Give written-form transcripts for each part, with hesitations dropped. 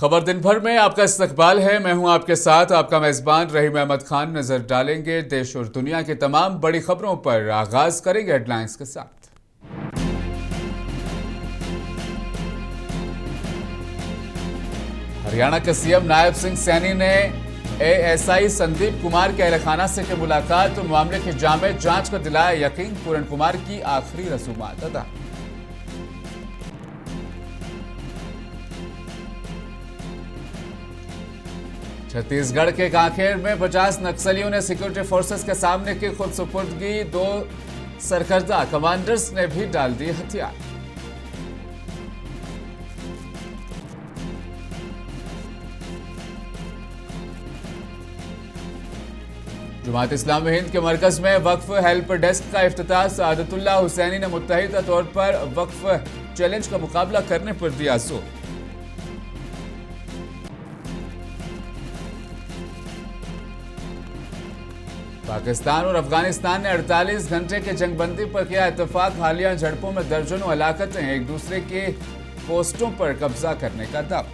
खबर दिन भर में आपका इस्तकबाल है। मैं हूं आपके साथ आपका मेजबान रहीम अहमद खान। नजर डालेंगे देश और दुनिया की तमाम बड़ी खबरों पर। आगाज करेंगे हेडलाइंस के साथ। हरियाणा के सीएम नायब सिंह सैनी ने एएसआई संदीप कुमार के अहलखाना से की मुलाकात। मामले की जामे जांच का दिलाया यकीन। पूरन कुमार की आखिरी रसूमात अदा। छत्तीसगढ़ के कांकेर में 50 नक्सलियों ने सिक्योरिटी फोर्सेस के सामने की खुद सुपुर्दगी। 2 सरकर्दा कमांडर्स ने भी डाल दी हथियार। जमात इस्लामी हिंद के मरकज में वक्फ हेल्प डेस्क का इफ्तिताह। सादतुल्लाह हुसैनी ने मुत्तहिदा तौर पर वक्फ चैलेंज का मुकाबला करने पर दिया जोर। पाकिस्तान और अफगानिस्तान ने 48 घंटे के जंगबंदी पर किया इत्तेफाक। हालिया झड़पों में दर्जनों हलाकतें। एक दूसरे के पोस्टों पर कब्जा करने का दावा।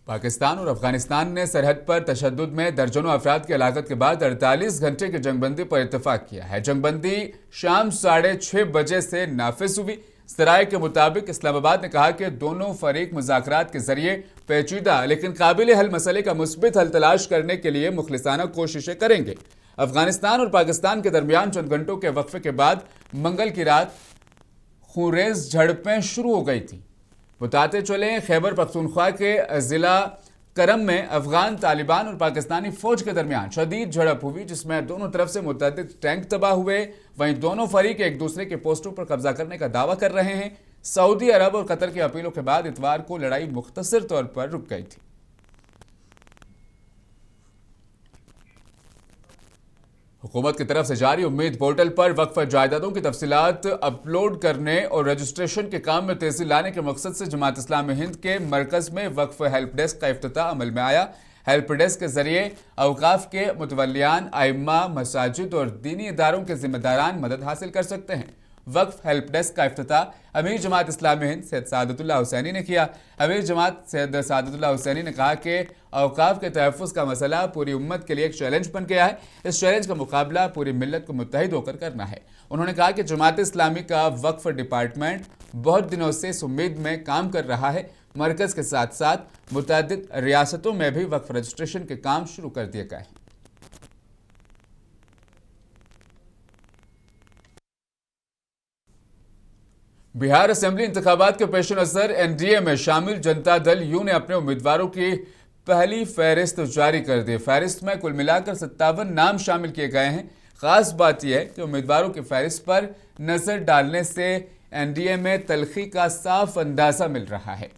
पाकिस्तान और अफगानिस्तान ने सरहद पर तशद्दुद में दर्जनों अफराद की हलाकत के बाद 48 घंटे की जंगबंदी पर इत्तेफाक किया है। जंगबंदी शाम 6:30 बजे से नाफिज हुई। सराय के मुताबिक इस्लामाबाद ने कहा कि दोनों फरीक मुज़ाकरात के जरिए पेचीदा लेकिन काबिल हल मसले का मुस्बित हल तलाश करने के लिए मुखलिसाना कोशिशें करेंगे। अफगानिस्तान और पाकिस्तान के दरमियान चंद घंटों के वक्फे के बाद मंगल की रात खूंरेज झड़पें शुरू हो गई थी। बताते चले खैबर पख्तूनख्वा के जिला करम में अफगान तालिबान और पाकिस्तानी फौज के दरमियान शदीद झड़प हुई, जिसमें दोनों तरफ से मुतअद्दिद टैंक तबाह हुए। वहीं दोनों फरीक एक दूसरे के पोस्टों पर कब्जा करने का दावा कर रहे हैं। सऊदी अरब और कतर की अपीलों के बाद इतवार को लड़ाई मुख्तसर तौर पर रुक गई थी। हुकूमत की तरफ से जारी उम्मीद पोर्टल पर वक्फ जायदादों की तफसीलात अपलोड करने और रजिस्ट्रेशन के काम में तेजी लाने के मकसद से जमात इस्लामी हिंद के मरकज में वक्फ हेल्प डेस्क का इफ्तिताह अमल में आया। हेल्प डेस्क के जरिए अवकाफ के मुतवल्लियान, आइम्मा, मसाजिद और दीनी इदारों के जिम्मेदारान मदद हासिल कर सकते हैं। वक्फ हेल्प डेस्क का इफ्तिताह अमीर जमात इस्लामी हिंद सैयद सादतुल्लाह हुसैनी ने किया। अमीर जमात सैयद सादतुल्लाह हुसैनी ने कहा कि अवकाफ के तहफ़्फ़ुज़ का मसला पूरी उम्मत के लिए एक चैलेंज बन गया है। इस चैलेंज का मुकाबला पूरी मिल्लत को मुत्तहिद होकर करना है। उन्होंने कहा कि जमात इस्लामी का वक्फ डिपार्टमेंट बहुत दिनों से इस उम्मीद में काम कर रहा है। मरकज़ के साथ साथ मुतअद्दिद रियासतों में भी वक्फ रजिस्ट्रेशन के काम शुरू कर दिए गए हैं। बिहार असेंबली इंतखाबात के पेश नज़र एनडीए में शामिल जनता दल यू ने अपने उम्मीदवारों की पहली फहरिस्त जारी कर दी। फहरिस्त में कुल मिलाकर 57 नाम शामिल किए गए हैं। खास बात यह है कि उम्मीदवारों की फहरिस्त पर नजर डालने से एनडीए में तलखी का साफ अंदाजा मिल रहा है।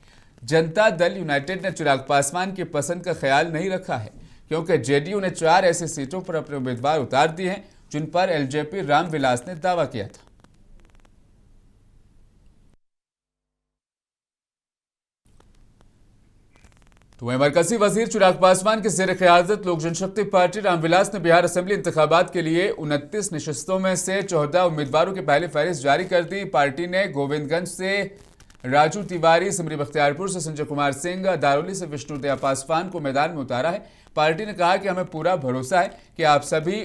जनता दल यूनाइटेड ने चिराग पासवान की पसंद का ख्याल नहीं रखा है, क्योंकि जेडीयू ने 4 ऐसी सीटों पर अपने उम्मीदवार उतार दिए हैं जिन पर एलजेपी रामविलास ने दावा किया था। तो वहीं मरकजी वजीर चिराग पासवान के ज़ेर क़यादत लोक जनशक्ति पार्टी रामविलास ने बिहार असेंबली इंतखाबात के लिए 29 नशस्तों में से 14 उम्मीदवारों की पहली फहरिस्त जारी कर दी। पार्टी ने गोविंदगंज से राजू तिवारी, सिमरी बख्तियारपुर से संजय कुमार सिंह, दारोली से विष्णुदया पासवान को मैदान में उतारा है। पार्टी ने कहा कि हमें पूरा भरोसा है कि आप सभी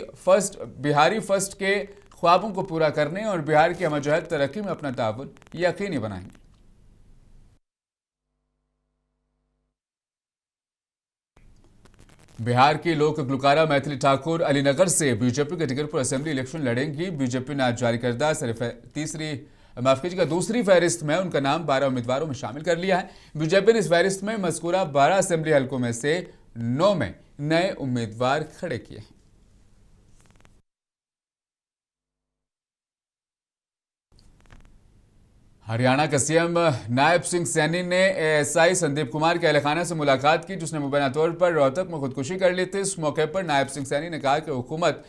बिहारी फर्स्ट के ख्वाबों को पूरा करने और बिहार की हमजहत तरक्की में अपना ताउन यकीनी बनाएंगे। बिहार की लोक गुलकारा मैथिली ठाकुर अलीनगर से बीजेपी के टिकट पर असेंबली इलेक्शन लड़ेंगी। बीजेपी ने आज जारी करदा दूसरी फहरिस्त में उनका नाम 12 उम्मीदवारों में शामिल कर लिया है। बीजेपी ने इस फहरिस्त में मज़कूरा 12 असेंबली हलकों में से 9 में नए उम्मीदवार खड़े किए हैं। हरियाणा के सीएम नायब सिंह सैनी ने एएसआई संदीप कुमार के अहलखाना से मुलाकात की, जिसने मुबैना तौर पर रोहतक में खुदकुशी कर ली थी। इस मौके पर नायब सिंह सैनी ने कहा कि हुकूमत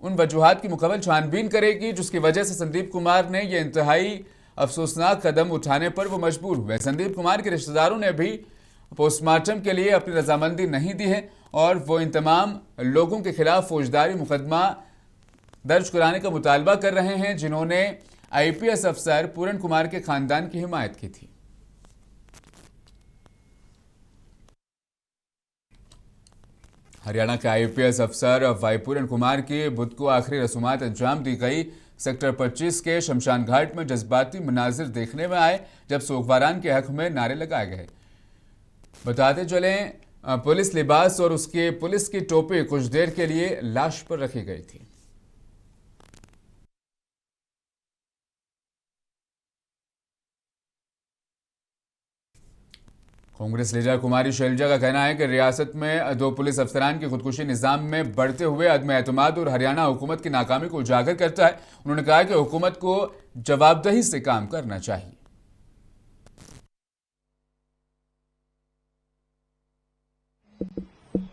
उन वजूहात की मुकम्मल छानबीन करेगी जिसकी वजह से संदीप कुमार ने यह इंतहाई अफसोसनाक कदम उठाने पर वो मजबूर हुए। संदीप कुमार के रिश्तेदारों ने भी पोस्टमार्टम के लिए अपनी रजामंदी नहीं दी है और वो इन तमाम लोगों के खिलाफ फौजदारी मुकदमा दर्ज कराने का मुतालबा कर रहे हैं जिन्होंने आईपीएस अफसर पूरण कुमार के खानदान की हिमायत की थी। हरियाणा के आईपीएस अफसर भाई पूरण कुमार की बुध को आखिरी रसूमात अंजाम दी गई। सेक्टर 25 के शमशान घाट में जज्बाती मनाजिर देखने में आए जब सोगवारान के हक में नारे लगाए गए। बताते चलें, पुलिस लिबास और उसके पुलिस की टोपी कुछ देर के लिए लाश पर रखी गई थी। कांग्रेस लीडर कुमारी शैलजा का कहना है कि रियासत में 2 पुलिस अफसरान की खुदकुशी निजाम में बढ़ते हुए अदम एतमाद और हरियाणा हुकूमत की नाकामी को उजागर करता है। उन्होंने कहा कि हुकूमत को जवाबदेही से काम करना चाहिए।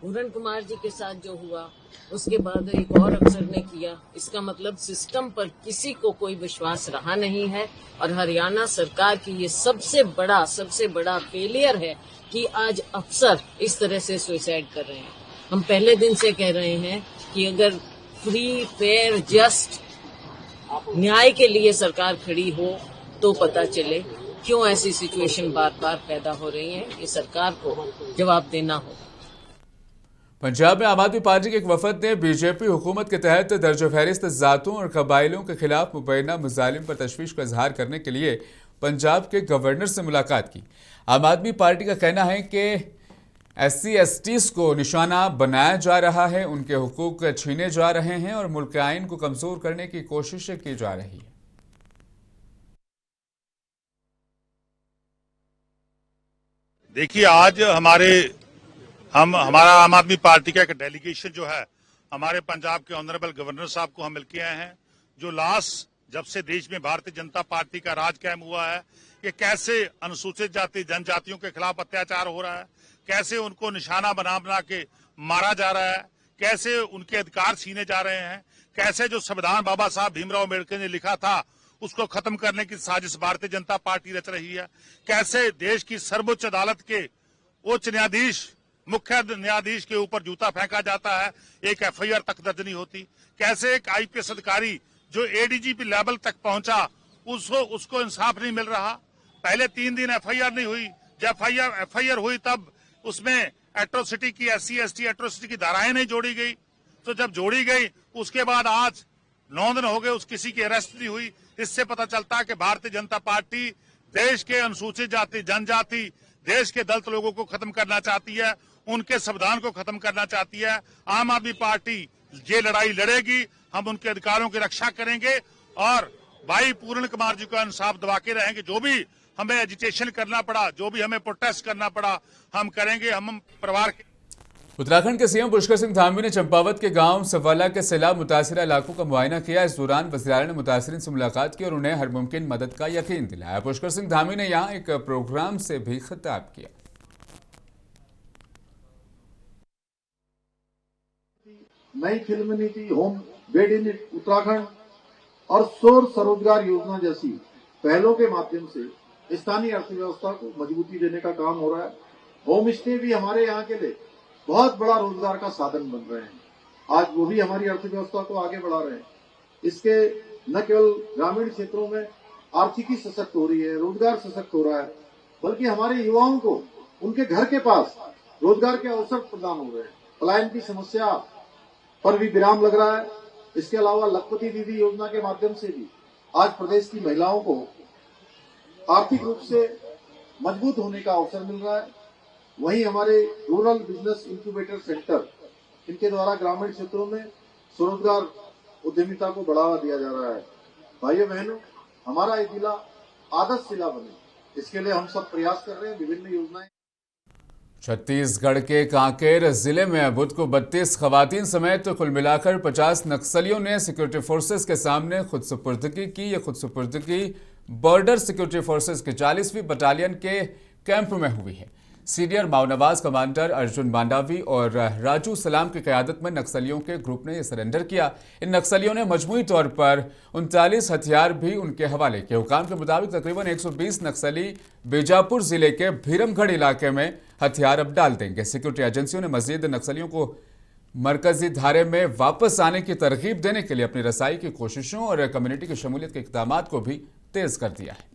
पूरण कुमार जी के साथ जो हुआ उसके बाद एक और अफसर ने किया, इसका मतलब सिस्टम पर किसी को कोई विश्वास रहा नहीं है। और हरियाणा सरकार की ये सबसे बड़ा फेलियर है कि आज अफसर इस तरह से सुसाइड कर रहे हैं। हम पहले दिन से कह रहे हैं कि अगर फ्री फेयर जस्ट न्याय के लिए सरकार खड़ी हो तो पता चले क्यों ऐसी सिचुएशन बार बार पैदा हो रही है। ये सरकार को जवाब देना होगा। पंजाब में आम आदमी पार्टी के एक वफद ने बीजेपी हुकूमत के तहत दर्ज फहरिस्त जातों और कबाइलों के खिलाफ मुबैना मजालिम पर तशवीश का इजहार करने के लिए पंजाब के गवर्नर से मुलाकात की। आम आदमी पार्टी का कहना है कि SC/STs को निशाना बनाया जा रहा है, उनके हुकूक छीने जा रहे हैं और मुल्क के आइन को कमजोर करने की कोशिशें की जा रही है। देखिए, आज हमारा आम आदमी पार्टी का एक डेलीगेशन जो है हमारे पंजाब के ऑनरेबल गवर्नर साहब को हम मिलके आए हैं। जो लास्ट जब से देश में भारतीय जनता पार्टी का राज कायम हुआ है कि कैसे अनुसूचित जाति जनजातियों के खिलाफ अत्याचार हो रहा है, कैसे उनको निशाना बना के मारा जा रहा है, कैसे उनके अधिकार छीने जा रहे हैं, कैसे जो संविधान बाबा साहब भीमराव अम्बेडकर ने लिखा था उसको खत्म करने की साजिश भारतीय जनता पार्टी रच रही है, कैसे देश की सर्वोच्च अदालत के उच्च न्यायाधीश मुख्य न्यायाधीश के ऊपर जूता फेंका जाता है, एक FIR तक दर्ज नहीं होती, कैसे एक IPS अधिकारी जो ADGP लेवल तक पहुंचा उसको इंसाफ नहीं मिल रहा। पहले 3 दिन FIR नहीं हुई, जब FIR हुई तब उसमें एट्रोसिटी की SC/ST एट्रोसिटी की धाराएं नहीं जोड़ी गई। तो जब जोड़ी गई उसके बाद आज 9 दिन हो गए किसी की अरेस्ट नहीं हुई। इससे पता चलता है कि भारतीय जनता पार्टी देश के अनुसूचित जाति जनजाति देश के दलित लोगों को खत्म करना चाहती है, उनके संविधान को खत्म करना चाहती है। आम आदमी पार्टी ये लड़ाई लड़ेगी, हम उनके अधिकारों की रक्षा करेंगे और भाई पूरण कुमार जी को इंसाफ दिवा के रहेंगे। जो भी हमें एजिटेशन करना पड़ा, जो भी हमें प्रोटेस्ट करना पड़ा, हम करेंगे। हम परिवार के उत्तराखंड के सीएम पुष्कर सिंह धामी ने चंपावत के गांव सवाला के सैलाब मुतासिर इलाकों का मुआयना किया। इस दौरान वज़ीर-ए-आला ने मुतासिरीन से मुलाकात की और उन्हें हर मुमकिन मदद का यकीन दिलाया। पुष्कर सिंह धामी ने यहां एक प्रोग्राम से भी खिताब किया। नई फिल्म नीति, होम बेड इन उत्तराखंड और सौर स्वरोजगार योजना जैसी पहलों के माध्यम से स्थानीय अर्थव्यवस्था को मजबूती देने का काम हो रहा है। होम स्टे भी हमारे यहाँ के लिए बहुत बड़ा रोजगार का साधन बन रहे हैं। आज वो भी हमारी अर्थव्यवस्था को आगे बढ़ा रहे हैं। इसके न केवल ग्रामीण क्षेत्रों में आर्थिकी सशक्त हो रही है, रोजगार सशक्त हो रहा है, बल्कि हमारे युवाओं को उनके घर के पास रोजगार के अवसर प्रदान हो रहे हैं। पलायन की समस्या पर भी विराम लग रहा है। इसके अलावा लखपति दीदी योजना के माध्यम से भी आज प्रदेश की महिलाओं को आर्थिक रूप से मजबूत होने का अवसर मिल रहा है। वहीं हमारे रूरल बिजनेस इंक्यूबेटर सेंटर, इनके द्वारा ग्रामीण क्षेत्रों में स्वरोजगार उद्यमिता को बढ़ावा दिया जा रहा है। भाइयों बहनों, हमारा ये जिला आदर्श जिला बने, इसके लिए हम सब प्रयास कर रहे हैं। विभिन्न योजनाएं छत्तीसगढ़ के कांकेर जिले में बुध को 32 खवातीन समेत कुल मिलाकर 50 नक्सलियों ने सिक्योरिटी फोर्सेस के सामने खुदसुपुर्दगी की। यह खुदसुपुर्दगी बॉर्डर सिक्योरिटी फोर्सेस की 40वीं बटालियन के कैंप में हुई है। सीनियर माओनवाज कमांडर अर्जुन मांडावी और राजू सलाम की क़यादत में नक्सलियों के ग्रुप ने यह सरेंडर किया। इन नक्सलियों ने मजमूई तौर पर 39 हथियार भी उनके हवाले किए। हुकाम के मुताबिक तकरीबन 120 नक्सली बीजापुर जिले के भीरमगढ़ इलाके में हथियार अब डाल देंगे। सिक्योरिटी एजेंसियों ने मजीद नक्सलियों को मरकजी धारे में वापस आने की तरगीब देने के लिए अपनी रसाई की कोशिशों और कम्युनिटी की शमूलियत के इक़दाम को भी तेज कर दिया है।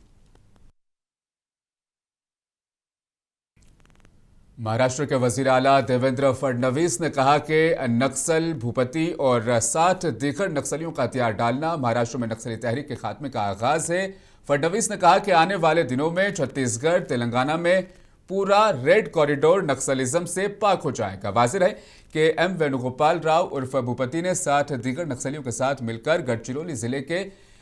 महाराष्ट्र के वजीर आला देवेंद्र फडणवीस ने कहा कि नक्सल, भूपति और 60 दीगर नक्सलियों का हथियार डालना महाराष्ट्र में नक्सली तहरीक के खात्मे का आगाज है। फडणवीस ने कहा कि आने वाले दिनों में छत्तीसगढ़, तेलंगाना में पूरा रेड कॉरिडोर नक्सलिज्म से पाक हो जाएगा। वाजिर है कि एम वेणुगोपाल राव उर्फ भूपति ने 60 दीगर नक्सलियों के साथ मिलकर गढ़चिरौली जिले के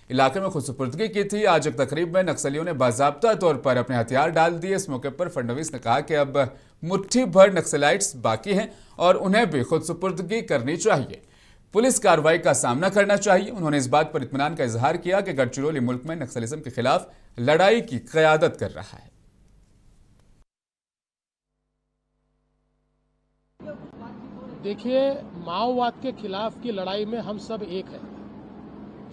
इलाके में खुदसुपुर्दगी की थी। आज एक तकरीब में नक्सलियों ने बाज़ाब्ता तौर पर अपने हथियार डाल दिए। इस मौके पर फडणवीस ने कहा कि अब मुट्ठी भर नक्सलाइट्स बाकी हैं और उन्हें भी खुदसुपुर्दगी करनी चाहिए, पुलिस कार्रवाई का सामना करना चाहिए। उन्होंने इस बात पर इत्मीनान का इजहार किया कि गढ़चिरौली मुल्क में नक्सलिज्म के खिलाफ लड़ाई की क़यादत कर रहा है। देखिए, माओवाद के खिलाफ की लड़ाई में हम सब एक हैं,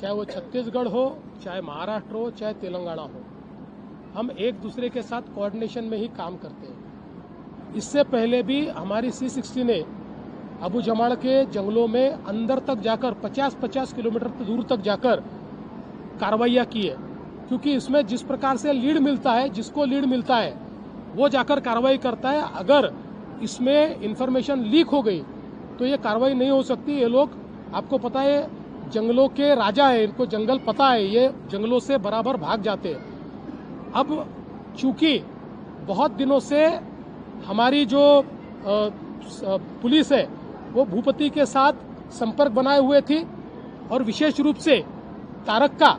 चाहे वो छत्तीसगढ़ हो, चाहे महाराष्ट्र हो, चाहे तेलंगाना हो। हम एक दूसरे के साथ कोऑर्डिनेशन में ही काम करते हैं। इससे पहले भी हमारी C60 ने अबू जमाड़ के जंगलों में अंदर तक जाकर 50-50 किलोमीटर दूर तक जाकर कार्रवाइयाँ की है, क्योंकि इसमें जिस प्रकार से लीड मिलता है, जिसको लीड मिलता है वो जाकर कार्रवाई करता है। अगर इसमें इंफॉर्मेशन लीक हो गई तो ये कार्रवाई नहीं हो सकती। ये लोग, आपको पता है, जंगलों के राजा है, इनको जंगल पता है, ये जंगलों से बराबर भाग जाते हैं। अब चूंकि बहुत दिनों से हमारी जो पुलिस है वो भूपति के साथ संपर्क बनाए हुए थी, और विशेष रूप से तारक्का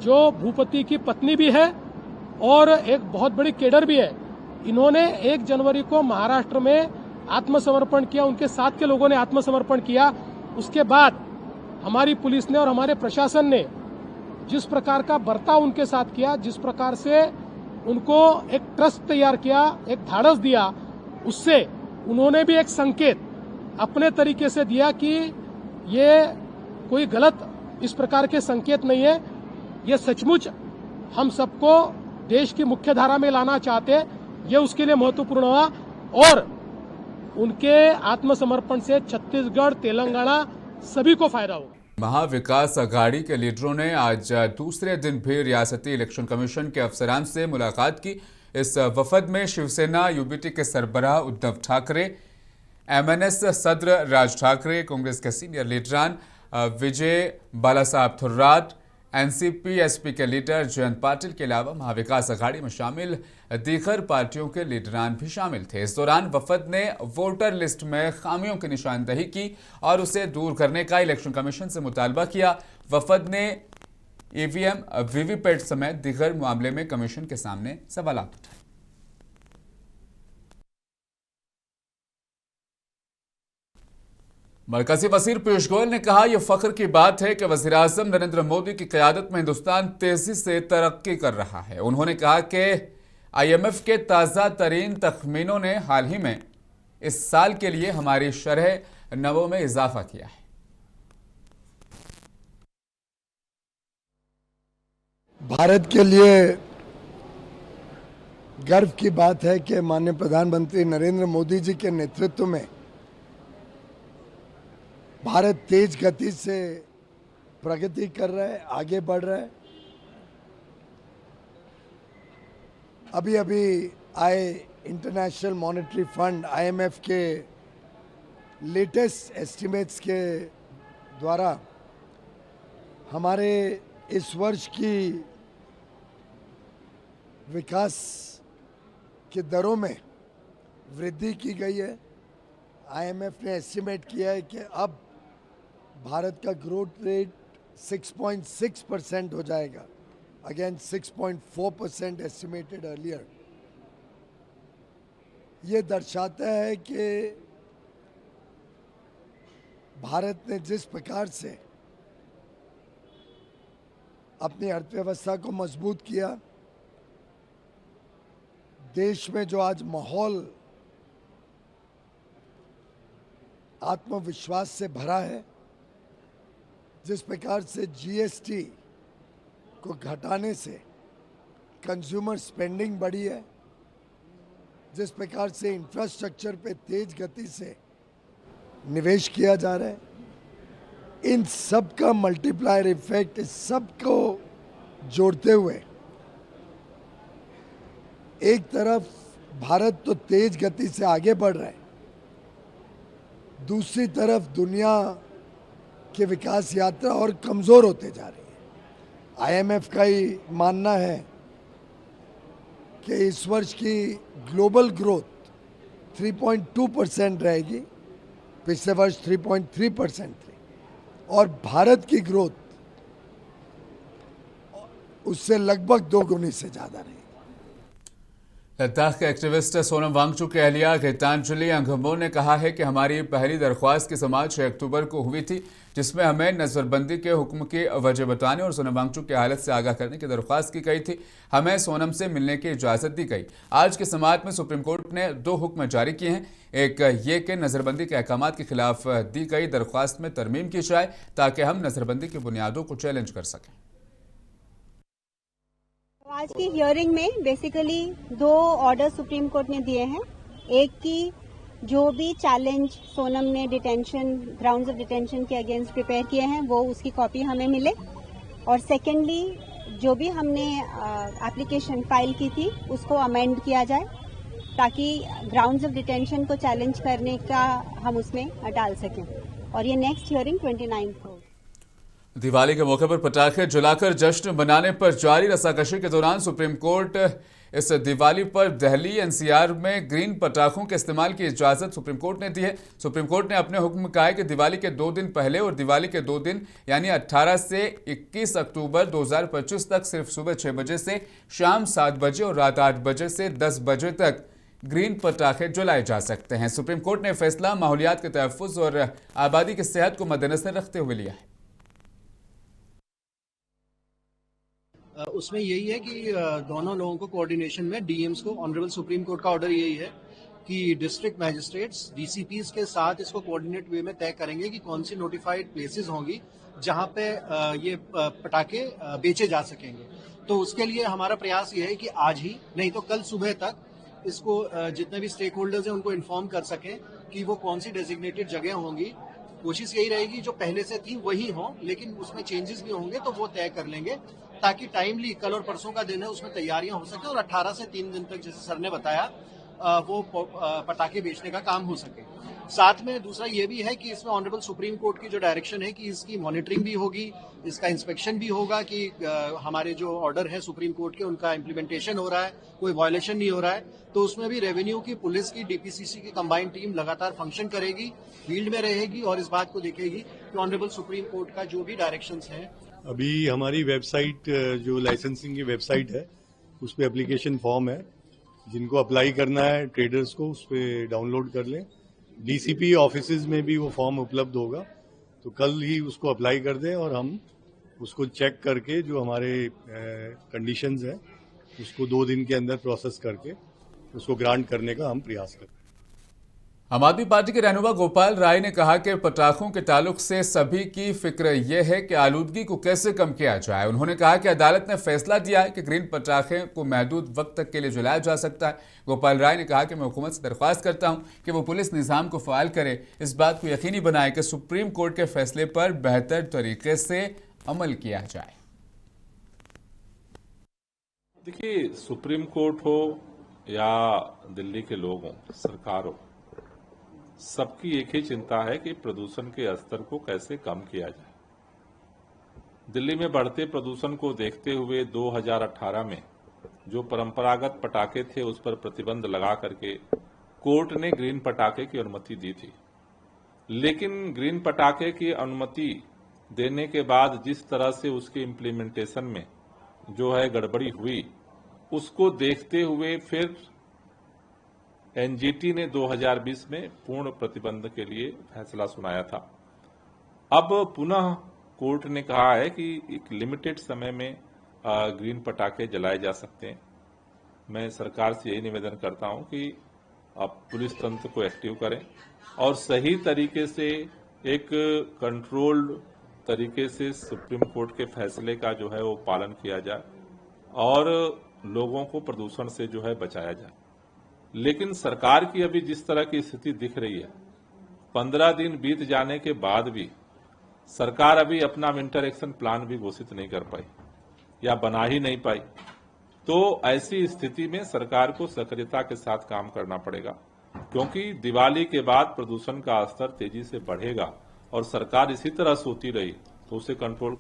जो भूपति की पत्नी भी है और एक बहुत बड़ी केडर भी है, इन्होंने 1 जनवरी को महाराष्ट्र में आत्मसमर्पण किया, उनके साथ के लोगों ने आत्मसमर्पण किया। उसके बाद हमारी पुलिस ने और हमारे प्रशासन ने जिस प्रकार का बर्ताव उनके साथ किया, जिस प्रकार से उनको एक ट्रस्ट तैयार किया, एक धाड़स दिया, उससे उन्होंने भी एक संकेत अपने तरीके से दिया कि ये कोई गलत इस प्रकार के संकेत नहीं है, ये सचमुच हम सबको देश की मुख्य धारा में लाना चाहते हैं। ये उसके लिए महत्वपूर्ण हुआ, और उनके आत्मसमर्पण से छत्तीसगढ़, तेलंगाना सभी को फायदा होगा। महाविकास अघाड़ी के लीडरों ने आज दूसरे दिन भी रियासती इलेक्शन कमीशन के अफसरान से मुलाकात की। इस वफद में शिवसेना यूबीटी के सरबराह उद्धव ठाकरे, एमएनएस सदर राज ठाकरे, कांग्रेस के सीनियर लीडरान विजय बालासाहब थुर्राट, एनसीपी एसपी के लीडर जयंत पाटिल के अलावा महाविकास अघाड़ी में शामिल दीगर पार्टियों के लीडरान भी शामिल थे। इस दौरान वफद ने वोटर लिस्ट में खामियों की निशानदही की और उसे दूर करने का इलेक्शन कमीशन से मुतालबा किया। वफद ने ईवीएम, वीवीपैट समेत दीगर मामले में कमीशन के सामने सवाल उठाए। मरकजी वजीर पीयूष गोयल ने कहा, यह फख्र की बात है कि वजीर आजम नरेंद्र मोदी की क़यादत में हिंदुस्तान तेजी से तरक्की कर रहा है। उन्होंने कहा कि IMF के ताज़ा तरीन तखमीनों ने हाल ही में इस साल के लिए हमारी शरह नमो में इजाफा किया है। भारत के लिए गर्व की बात है कि माननीय प्रधानमंत्री नरेंद्र मोदी जी के नेतृत्व में भारत तेज गति से प्रगति कर रहा है, आगे बढ़ रहा है। अभी अभी आए इंटरनेशनल मॉनेटरी फंड IMF के लेटेस्ट एस्टिमेट्स के द्वारा हमारे इस वर्ष की विकास की दरों में वृद्धि की गई है। IMF ने एस्टिमेट किया है कि अब भारत का ग्रोथ रेट 6.6% हो जाएगा, अगेन 6.4% एस्टिमेटेड अर्लियर। ये दर्शाता है कि भारत ने जिस प्रकार से अपनी अर्थव्यवस्था को मजबूत किया, देश में जो आज माहौल आत्मविश्वास से भरा है, जिस प्रकार से GST को घटाने से कंज्यूमर स्पेंडिंग बढ़ी है, जिस प्रकार से इंफ्रास्ट्रक्चर पे तेज गति से निवेश किया जा रहा है। इन सब का मल्टीप्लायर इफेक्ट, इस सब को जोड़ते हुए एक तरफ भारत तो तेज गति से आगे बढ़ रहा है, दूसरी तरफ दुनिया की विकास यात्रा और कमजोर होते जा रही है। आईएमएफ का ही मानना है कि इस वर्ष की ग्लोबल ग्रोथ 3.2% रहेगी, पिछले वर्ष 3.3% थी, और भारत की ग्रोथ उससे लगभग 2 गुनी से ज्यादा रहेगी। लद्दाख के एक्टिविस्ट सोनम वांगचुक की अहलिया गीतांजलि अंगमो ने कहा है कि हमारी पहली दरख्वास्त की समाअत 6 अक्टूबर को हुई थी, जिसमें हमें नजरबंदी के हुक्म की वजह बताने और सोनम वांगचुक की हालत से आगाह करने की दरख्वास्त की गई थी। हमें सोनम से मिलने की इजाज़त दी गई। आज की समाअत में सुप्रीम कोर्ट ने 2 हुक्म जारी किए हैं। एक ये कि नजरबंदी के अहकाम के खिलाफ दी गई दरख्वास्त में तरमीम की जाए ताकि हम नजरबंदी की बुनियादों को चैलेंज कर सकें। आज की हियरिंग में बेसिकली 2 ऑर्डर सुप्रीम कोर्ट ने दिए हैं। एक की जो भी चैलेंज सोनम ने डिटेंशन, ग्राउंड्स ऑफ डिटेंशन के अगेंस्ट प्रिपेयर किए हैं, वो उसकी कॉपी हमें मिले, और सेकेंडली जो भी हमने एप्लीकेशन फाइल की थी उसको अमेंड किया जाए ताकि ग्राउंड्स ऑफ डिटेंशन को चैलेंज करने का हम उसमें डाल सकें, और ये नेक्स्ट हियरिंग 29 को। दिवाली के मौके पर पटाखे जलाकर जश्न मनाने पर जारी रस्साकशी के दौरान सुप्रीम कोर्ट इस दिवाली पर दिल्ली एनसीआर में ग्रीन पटाखों के इस्तेमाल की इजाजत सुप्रीम कोर्ट ने दी है। सुप्रीम कोर्ट ने अपने हुक्म में कहा है कि दिवाली के 2 दिन पहले और दिवाली के 2 दिन यानी 18 से 21 अक्टूबर 2025 तक सिर्फ सुबह 6 बजे से शाम 7 बजे और रात 8 बजे से 10 बजे तक ग्रीन पटाखे जलाए जा सकते हैं। सुप्रीम कोर्ट ने फैसला माहौलियात के तहफ्फुज़ और आबादी की सेहत को मद्देनजर रखते हुए लिया है। उसमें यही है कि दोनों लोगों को कोऑर्डिनेशन में डीएम्स को, ऑनरेबल सुप्रीम कोर्ट का ऑर्डर यही है कि डिस्ट्रिक्ट मैजिस्ट्रेट्स डीसीपीज के साथ इसको कोऑर्डिनेट वे में तय करेंगे कि कौन सी नोटिफाइड प्लेसेस होंगी जहां पे ये पटाखे बेचे जा सकेंगे। तो उसके लिए हमारा प्रयास ये है कि आज ही नहीं तो कल सुबह तक इसको जितने भी स्टेक होल्डर्स हैं उनको इन्फॉर्म कर सकें कि वो कौन सी डेजिग्नेटेड जगह होंगी। कोशिश यही रहेगी जो पहले से थी वही हो, लेकिन उसमें चेंजेस भी होंगे तो वो तय कर लेंगे ताकि टाइमली कल और परसों का दिन है उसमें तैयारियां हो सके और 18 से 3 दिन तक जैसे सर ने बताया वो पटाखे बेचने का काम हो सके। साथ में दूसरा ये भी है कि इसमें ऑनरेबल सुप्रीम कोर्ट की जो डायरेक्शन है कि इसकी मॉनिटरिंग भी होगी, इसका इंस्पेक्शन भी होगा कि हमारे जो ऑर्डर है सुप्रीम कोर्ट के उनका इम्प्लीमेंटेशन हो रहा है, कोई वायलेशन नहीं हो रहा है। तो उसमें भी रेवेन्यू की, पुलिस की, डीपीसीसी की कंबाइंड टीम लगातार फंक्शन करेगी, फील्ड में रहेगी और इस बात को देखेगी कि ऑनरेबल सुप्रीम कोर्ट का जो भी डायरेक्शंस हैं। अभी हमारी वेबसाइट जो लाइसेंसिंग की वेबसाइट है उस पर एप्लीकेशन फॉर्म है, जिनको अप्लाई करना है ट्रेडर्स को उस पर डाउनलोड कर लें। डीसीपी ऑफिसेज में भी वो फॉर्म उपलब्ध होगा, तो कल ही उसको अप्लाई कर दें और हम उसको चेक करके जो हमारे कंडीशंस हैं उसको 2 दिन के अंदर प्रोसेस करके उसको ग्रांट करने का हम प्रयास करें। आम आदमी पार्टी के रहनुमा गोपाल राय ने कहा कि पटाखों के ताल्लुक से सभी की फिक्र यह है कि आलूदगी को कैसे कम किया जाए। उन्होंने कहा कि अदालत ने फैसला दिया है कि ग्रीन पटाखे को महदूद वक्त तक के लिए जलाया जा सकता है। गोपाल राय ने कहा कि मैं हुकूमत से दरख्वास्त करता हूं कि वो पुलिस निज़ाम को फ़ाल करे, इस बात को यकीनी बनाए कि सुप्रीम कोर्ट के फैसले पर बेहतर तरीके से अमल किया जाए। देखिए, सुप्रीम कोर्ट हो या दिल्ली के लोग हों, सरकार हो, सबकी एक ही चिंता है कि प्रदूषण के स्तर को कैसे कम किया जाए। दिल्ली में बढ़ते प्रदूषण को देखते हुए 2018 में जो परंपरागत पटाखे थे उस पर प्रतिबंध लगा करके कोर्ट ने ग्रीन पटाखे की अनुमति दी थी। लेकिन ग्रीन पटाखे की अनुमति देने के बाद जिस तरह से उसके इम्प्लीमेंटेशन में जो है गड़बड़ी हुई, उसको देखते हुए फिर एनजीटी ने 2020 में पूर्ण प्रतिबंध के लिए फैसला सुनाया था। अब पुनः कोर्ट ने कहा है कि एक लिमिटेड समय में ग्रीन पटाखे जलाए जा सकते हैं। मैं सरकार से यही निवेदन करता हूं कि आप पुलिस तंत्र को एक्टिव करें और सही तरीके से एक कंट्रोल्ड तरीके से सुप्रीम कोर्ट के फैसले का जो है वो पालन किया जाए और लोगों को प्रदूषण से जो है बचाया जाए। लेकिन सरकार की अभी जिस तरह की स्थिति दिख रही है, 15 दिन बीत जाने के बाद भी सरकार अभी अपना विंटर एक्शन प्लान भी घोषित नहीं कर पाई या बना ही नहीं पाई, तो ऐसी स्थिति में सरकार को सक्रियता के साथ काम करना पड़ेगा, क्योंकि दिवाली के बाद प्रदूषण का स्तर तेजी से बढ़ेगा और सरकार इसी तरह सोती रही तो उसे कंट्रोल।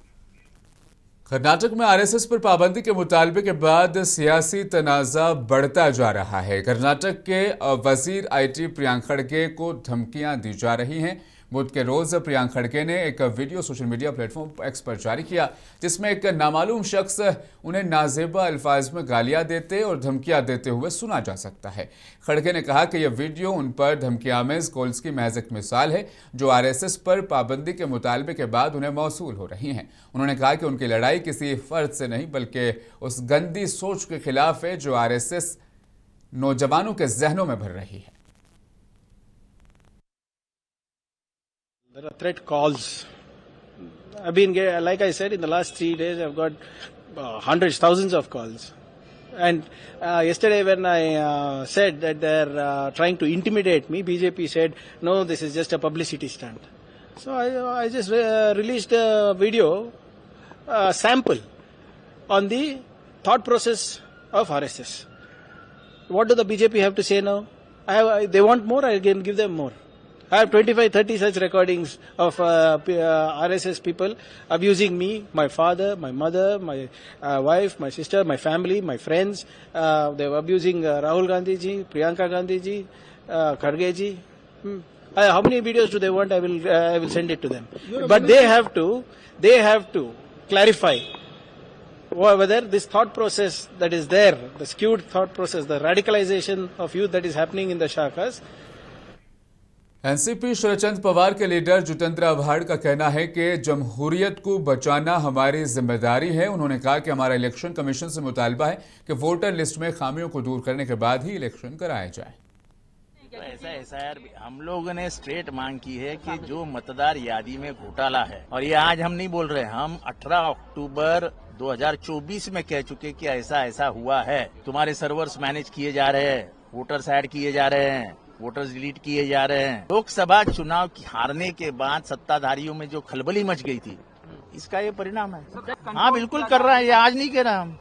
कर्नाटक में आरएसएस पर पाबंदी के मुतालबे के बाद सियासी तनाज़ा बढ़ता जा रहा है। कर्नाटक के वजीर आईटी प्रियांक खड़गे को धमकियां दी जा रही हैं। बुध के रोज प्रियांक खड़गे ने एक video social media platform x पर जारी किया, जिसमें एक नामालूम शख्स उन्हें नाजेबा अल्फाज में गालियां देते और धमकियां देते हुए सुना जा सकता है। खड़गे ने कहा कि यह वीडियो उन पर धमकियामेज कॉल्स की महज एक मिसाल है जो आरएसएस पर पाबंदी के मुतालबे के बाद उन्हें मौसूल हो रही हैं। उन्होंने कहा कि उनकी लड़ाई किसी फर्द से नहीं बल्कि उस गंदी सोच के खिलाफ है जो आरएसएस नौजवानों के जहनों में भर रही है। There are threat calls. I've been, like I said, in the last 3 days, I've got hundreds, thousands of calls. And yesterday when I said that they're trying to intimidate me, BJP said, no, this is just a publicity stunt. So I just released a video sample on the thought process of RSS. What do the BJP have to say now? They want more, I can give them more. I have 25, 30 such recordings of RSS people abusing me, my father, my mother, my wife, my sister, my family, my friends. They were abusing Rahul Gandhi ji, Priyanka Gandhi ji, Kharge ji. How many videos do they want? I will send it to them. But they have to clarify whether this thought process that is there, the skewed thought process, the radicalization of youth that is happening in the shakas. NCP Sharadchandra Pawar के leader Jitendra Awhad का कहना है कि जमहूरियत को बचाना हमारी जिम्मेदारी है। उन्होंने कहा कि हमारा इलेक्शन कमीशन से मुतालबा है कि वोटर लिस्ट में खामियों को दूर करने के बाद ही इलेक्शन कराया जाए। ऐसा यार, हम लोगों ने स्ट्रेट मांग की है कि जो मतदार यादी में घोटाला है, और ये आज हम नहीं बोल रहे, हम 18 अक्टूबर 2024 में कह चुके कि ऐसा ऐसा हुआ है, तुम्हारे सर्वर्स मैनेज किए जा रहे हैं, वोटर्स ऐड किए जा रहे हैं, वोटर्स डिलीट किए जा रहे हैं। लोकसभा चुनाव की हारने के बाद सत्ताधारियों में जो खलबली मच गई थी, इसका ये परिणाम है। हाँ, बिल्कुल कर रहा है, ये आज नहीं कह रहा हम।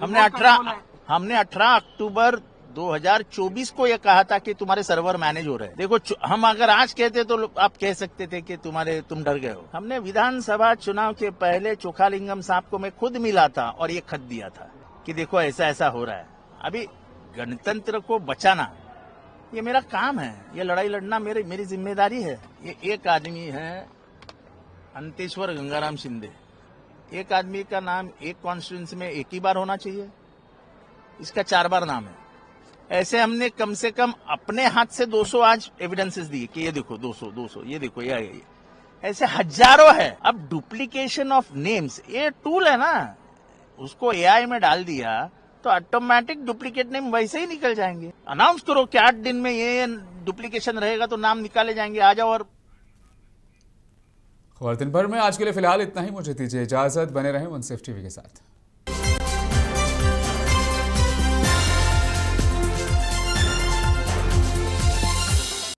हमने 18 अक्टूबर 2024 को ये कहा था कि तुम्हारे सर्वर मैनेज हो रहे हैं। देखो, हम अगर आज कहते तो आप कह सकते थे कि तुम डर गए हो। हमने विधानसभा चुनाव के पहले चोखालिंगम साहब को मैं खुद मिला था और ये खत दिया था कि देखो ऐसा ऐसा हो रहा है। अभी गणतंत्र को बचाना ये मेरा काम है, ये लड़ाई लड़ना मेरी जिम्मेदारी है। ये एक आदमी है अंतेश्वर गंगाराम शिंदे, एक आदमी का नाम एक कॉन्स्टिट्यूंसी में एक ही बार होना चाहिए, इसका 4 बार नाम है। ऐसे हमने कम से कम अपने हाथ से 200 आज एविडेंसेस दिए कि ये देखो 200 ये देखो ये ऐसे हजारों है। अब डुप्लीकेशन ऑफ नेम्स ये टूल है ना, उसको एआई में डाल दिया तो ऑटोमेटिक डुप्लीकेट नेम वैसे ही निकल जाएंगे। अनाउंस करो कि 8 दिन में ये डुप्लीकेशन रहेगा तो नाम निकाले जाएंगे, आ जाओ। और खबर दिन भर में आज के लिए फिलहाल इतना ही। मुझे दीजिए इजाजत, बने रहें मुंसिफ टीवी के साथ।